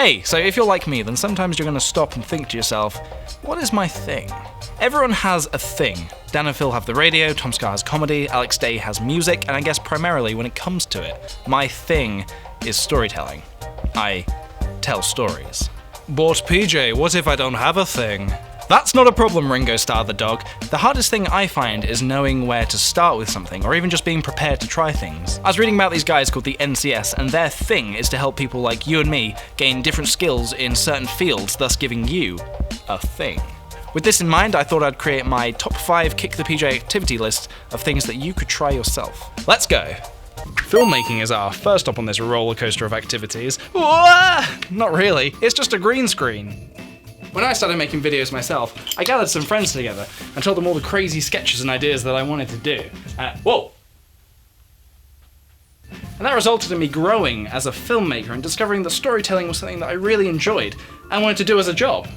Hey, so if you're like me, then sometimes you're going to stop and think to yourself, what is my thing? Everyone has a thing. Dan and Phil have the radio, Tom Scar has comedy, Alex Day has music, and I guess primarily when it comes to it, my thing is storytelling. I tell stories. But PJ, what if I don't have a thing? That's not a problem, Ringo Starr the dog. The hardest thing I find is knowing where to start with something, or even just being prepared to try things. I was reading about these guys called the NCS, and their thing is to help people like you and me gain different skills in certain fields, thus giving you a thing. With this in mind, I thought I'd create my top 5 Kick the PJ activity list of things that you could try yourself. Let's go! Filmmaking is our first stop on this roller coaster of activities. Whoa! Not really, it's just a green screen. When I started making videos myself, I gathered some friends together and told them all the crazy sketches and ideas that I wanted to do. Whoa! And that resulted in me growing as a filmmaker and discovering that storytelling was something that I really enjoyed and wanted to do as a job.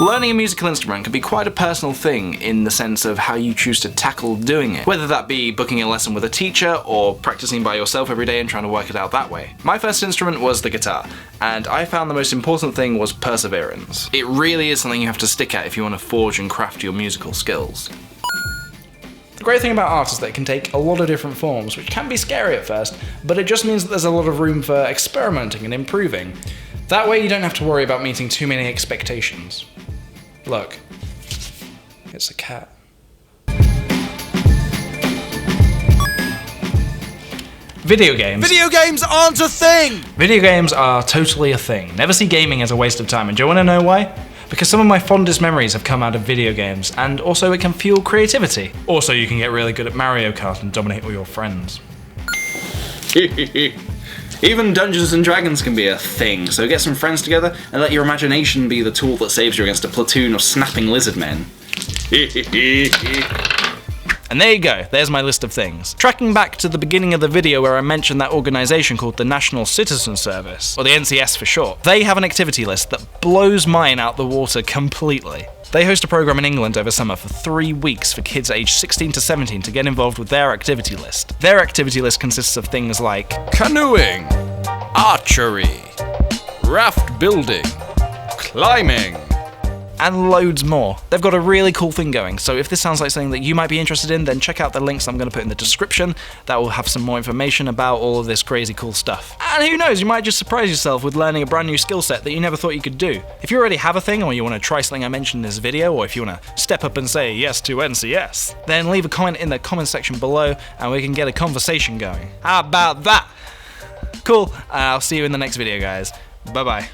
Learning a musical instrument can be quite a personal thing in the sense of how you choose to tackle doing it, whether that be booking a lesson with a teacher or practicing by yourself every day and trying to work it out that way. My first instrument was the guitar, and I found the most important thing was perseverance. It really is something you have to stick at if you want to forge and craft your musical skills. The great thing about art is that it can take a lot of different forms, which can be scary at first, but it just means that there's a lot of room for experimenting and improving. That way you don't have to worry about meeting too many expectations. Look, it's a cat. Video games. Video games aren't a thing! Video games are totally a thing. Never see gaming as a waste of time, and do you want to know why? Because some of my fondest memories have come out of video games, and also it can fuel creativity. Also, you can get really good at Mario Kart and dominate all your friends. Even Dungeons and Dragons can be a thing, so get some friends together and let your imagination be the tool that saves you against a platoon of snapping lizard men. And there you go, there's my list of things. Tracking back to the beginning of the video where I mentioned that organisation called the National Citizen Service, or the NCS for short, they have an activity list that blows mine out the water completely. They host a program in England over summer for 3 weeks for kids aged 16 to 17 to get involved with their activity list. Their activity list consists of things like canoeing, archery, raft building, climbing, and loads more. They've got a really cool thing going, so if this sounds like something that you might be interested in, then check out the links I'm going to put in the description. That will have some more information about all of this crazy cool stuff. And who knows, you might just surprise yourself with learning a brand new skill set that you never thought you could do. If you already have a thing, or you want to try something I mentioned in this video, or if you want to step up and say yes to NCS, then leave a comment in the comment section below and we can get a conversation going. How about that? Cool, I'll see you in the next video, guys. Bye bye.